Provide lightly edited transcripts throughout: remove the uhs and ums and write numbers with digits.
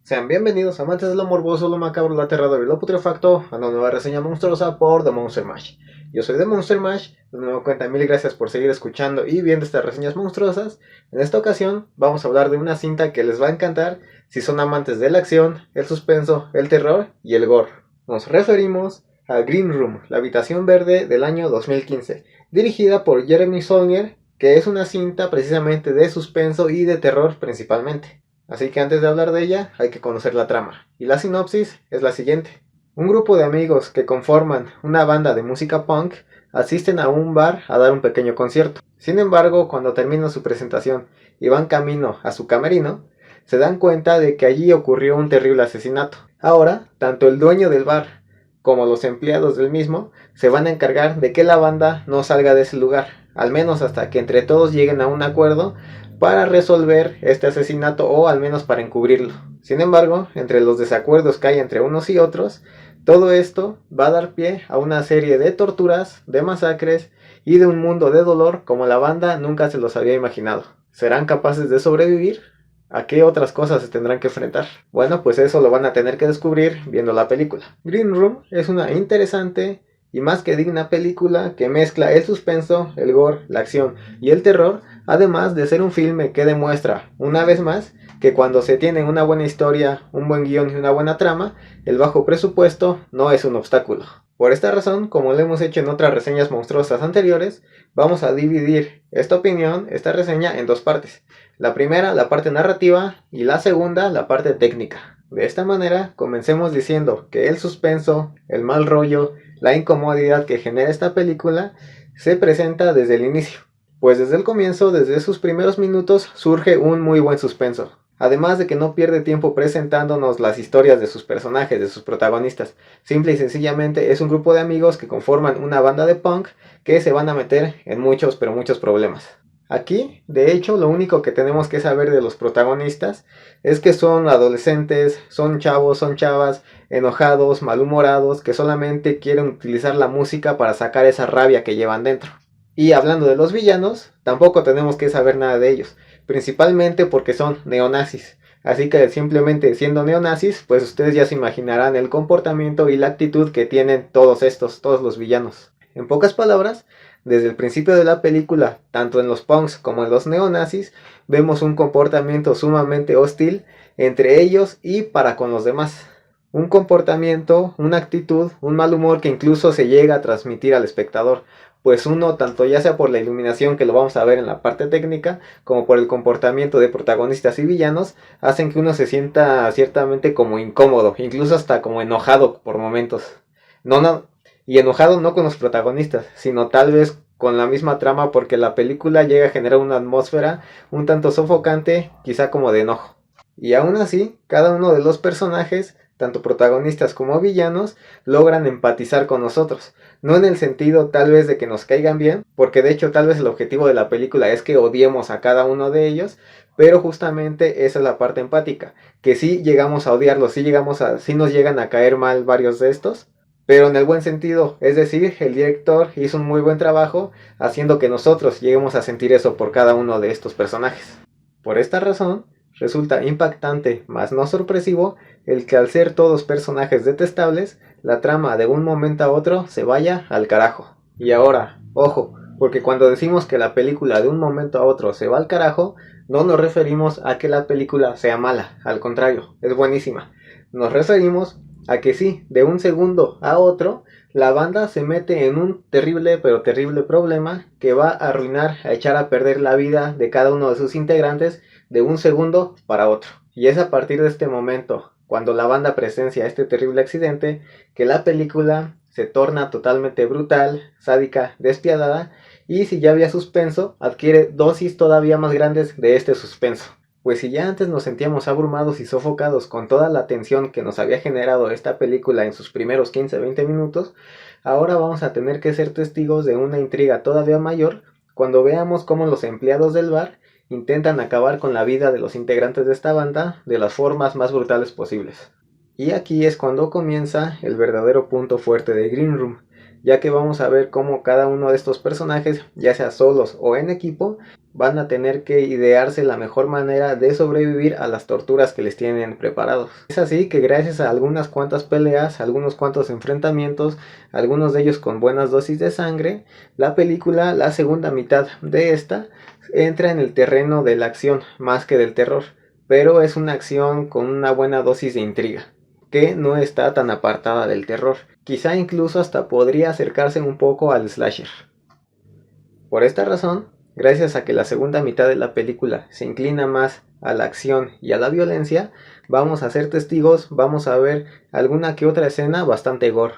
Sean bienvenidos amantes de lo morboso, lo macabro, lo aterrador y lo putrefacto a una nueva reseña monstruosa por The Monster Mash. Yo soy The Monster Mash, de nuevo cuenta, mil gracias por seguir escuchando y viendo estas reseñas monstruosas. En esta ocasión vamos a hablar de una cinta que les va a encantar si son amantes de la acción, el suspenso, el terror y el gore. Nos referimos a Green Room, la habitación verde del año 2015, dirigida por Jeremy Saulnier, que es una cinta precisamente de suspenso y de terror principalmente. Así que antes de hablar de ella, hay que conocer la trama. Y la sinopsis es la siguiente. Un grupo de amigos que conforman una banda de música punk asisten a un bar a dar un pequeño concierto. Sin embargo, cuando terminan su presentación y van camino a su camerino, se dan cuenta de que allí ocurrió un terrible asesinato. Ahora, tanto el dueño del bar como los empleados del mismo se van a encargar de que la banda no salga de ese lugar, al menos hasta que entre todos lleguen a un acuerdo para resolver este asesinato o al menos para encubrirlo. Sin embargo, entre los desacuerdos que hay entre unos y otros, todo esto va a dar pie a una serie de torturas, de masacres y de un mundo de dolor como la banda nunca se los había imaginado. ¿Serán capaces de sobrevivir? ¿A qué otras cosas se tendrán que enfrentar? Bueno, pues eso lo van a tener que descubrir viendo la película. Green Room es una interesante y más que digna película que mezcla el suspenso, el gore, la acción y el terror, además de ser un filme que demuestra, una vez más, que cuando se tiene una buena historia, un buen guión y una buena trama, el bajo presupuesto no es un obstáculo. Por esta razón, como lo hemos hecho en otras reseñas monstruosas anteriores, vamos a dividir esta opinión, esta reseña, en dos partes. La primera, la parte narrativa, y la segunda, la parte técnica. De esta manera, comencemos diciendo que el suspenso, el mal rollo, la incomodidad que genera esta película se presenta desde el inicio. Pues desde el comienzo, desde sus primeros minutos, surge un muy buen suspenso. Además de que no pierde tiempo presentándonos las historias de sus personajes, de sus protagonistas. Simple y sencillamente es un grupo de amigos que conforman una banda de punk que se van a meter en muchos, pero muchos problemas. Aquí, de hecho, lo único que tenemos que saber de los protagonistas es que son adolescentes, son chavos, son chavas, enojados, malhumorados, que solamente quieren utilizar la música para sacar esa rabia que llevan dentro. Y hablando de los villanos, tampoco tenemos que saber nada de ellos, principalmente porque son neonazis. Así que simplemente siendo neonazis, pues ustedes ya se imaginarán el comportamiento y la actitud que tienen todos los villanos. En pocas palabras, desde el principio de la película, tanto en los punks como en los neonazis, vemos un comportamiento sumamente hostil entre ellos y para con los demás. Un comportamiento, una actitud, un mal humor que incluso se llega a transmitir al espectador. Pues uno, tanto ya sea por la iluminación que lo vamos a ver en la parte técnica, como por el comportamiento de protagonistas y villanos, hacen que uno se sienta ciertamente como incómodo, incluso hasta como enojado por momentos. Y enojado no con los protagonistas, sino tal vez con la misma trama porque la película llega a generar una atmósfera un tanto sofocante, quizá como de enojo. Y aún así, cada uno de los personajes, tanto protagonistas como villanos, logran empatizar con nosotros. No en el sentido tal vez de que nos caigan bien, porque de hecho tal vez el objetivo de la película es que odiemos a cada uno de ellos, pero justamente esa es la parte empática, que sí llegamos a odiarlos, sí nos llegan a caer mal varios de estos, pero en el buen sentido, es decir, el director hizo un muy buen trabajo haciendo que nosotros lleguemos a sentir eso por cada uno de estos personajes. Por esta razón, resulta impactante, mas no sorpresivo, el que al ser todos personajes detestables, la trama de un momento a otro se vaya al carajo. Y ahora, ojo, porque cuando decimos que la película de un momento a otro se va al carajo, no nos referimos a que la película sea mala, al contrario, es buenísima. Nos referimos a que sí, de un segundo a otro, la banda se mete en un terrible pero terrible problema que va a arruinar, a echar a perder la vida de cada uno de sus integrantes de un segundo para otro. Y es a partir de este momento, cuando la banda presencia este terrible accidente, que la película se torna totalmente brutal, sádica, despiadada, y si ya había suspenso, adquiere dosis todavía más grandes de este suspenso. Pues si ya antes nos sentíamos abrumados y sofocados con toda la tensión que nos había generado esta película en sus primeros 15-20 minutos, ahora vamos a tener que ser testigos de una intriga todavía mayor cuando veamos cómo los empleados del bar intentan acabar con la vida de los integrantes de esta banda de las formas más brutales posibles. Y aquí es cuando comienza el verdadero punto fuerte de Green Room, ya que vamos a ver cómo cada uno de estos personajes, ya sea solos o en equipo, van a tener que idearse la mejor manera de sobrevivir a las torturas que les tienen preparados. Es así que gracias a algunas cuantas peleas, algunos cuantos enfrentamientos, algunos de ellos con buenas dosis de sangre, la película, la segunda mitad de esta, entra en el terreno de la acción más que del terror, pero es una acción con una buena dosis de intriga, que no está tan apartada del terror. Quizá incluso hasta podría acercarse un poco al slasher. Por esta razón, gracias a que la segunda mitad de la película se inclina más a la acción y a la violencia, vamos a ser testigos, vamos a ver alguna que otra escena bastante gore.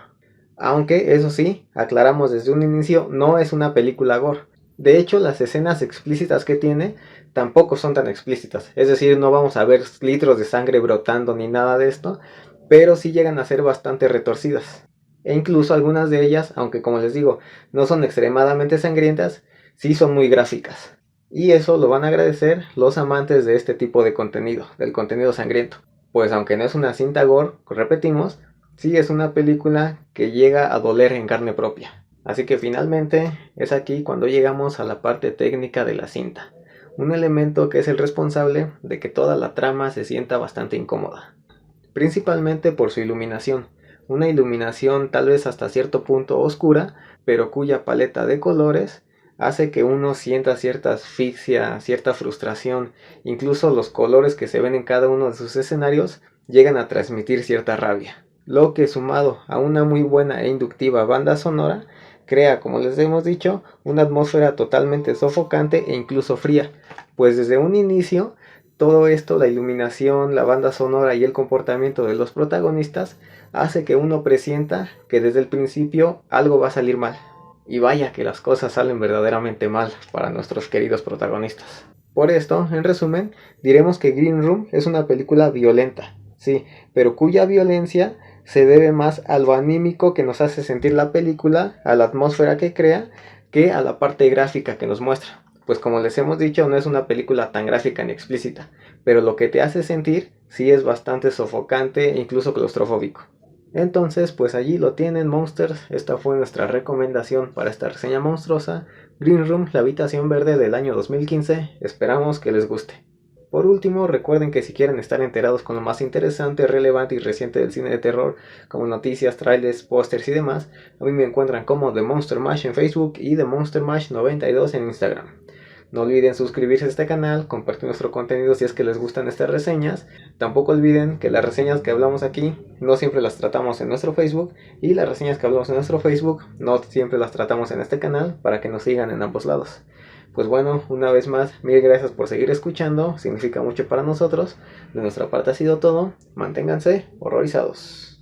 Aunque, eso sí, aclaramos desde un inicio, no es una película gore. De hecho, las escenas explícitas que tiene tampoco son tan explícitas. Es decir, no vamos a ver litros de sangre brotando ni nada de esto, pero sí llegan a ser bastante retorcidas. E incluso algunas de ellas, aunque como les digo, no son extremadamente sangrientas, sí son muy gráficas. Y eso lo van a agradecer los amantes de este tipo de contenido, del contenido sangriento. Pues aunque no es una cinta gore, repetimos, sí es una película que llega a doler en carne propia. Así que finalmente es aquí cuando llegamos a la parte técnica de la cinta. Un elemento que es el responsable de que toda la trama se sienta bastante incómoda. Principalmente por su iluminación. Una iluminación tal vez hasta cierto punto oscura, pero cuya paleta de colores hace que uno sienta cierta asfixia, cierta frustración. Incluso los colores que se ven en cada uno de sus escenarios llegan a transmitir cierta rabia. Lo que sumado a una muy buena e inductiva banda sonora, crea, como les hemos dicho, una atmósfera totalmente sofocante e incluso fría, pues desde un inicio todo esto, la iluminación, la banda sonora y el comportamiento de los protagonistas, hace que uno presienta que desde el principio algo va a salir mal. Y vaya que las cosas salen verdaderamente mal para nuestros queridos protagonistas. Por esto, en resumen, diremos que Green Room es una película violenta, sí, pero cuya violencia se debe más a lo anímico que nos hace sentir la película, a la atmósfera que crea, que a la parte gráfica que nos muestra. Pues como les hemos dicho, no es una película tan gráfica ni explícita, pero lo que te hace sentir sí es bastante sofocante e incluso claustrofóbico. Entonces, pues allí lo tienen, Monsters. Esta fue nuestra recomendación para esta reseña monstruosa. Green Room, la habitación verde del año 2015. Esperamos que les guste. Por último, recuerden que si quieren estar enterados con lo más interesante, relevante y reciente del cine de terror, como noticias, trailers, pósters y demás, a mí me encuentran como The Monster Mash en Facebook y The Monster Mash 92 en Instagram. No olviden suscribirse a este canal, compartir nuestro contenido si es que les gustan estas reseñas. Tampoco olviden que las reseñas que hablamos aquí no siempre las tratamos en nuestro Facebook, y las reseñas que hablamos en nuestro Facebook no siempre las tratamos en este canal, para que nos sigan en ambos lados. Pues bueno, una vez más, mil gracias por seguir escuchando, significa mucho para nosotros. De nuestra parte ha sido todo, manténganse horrorizados.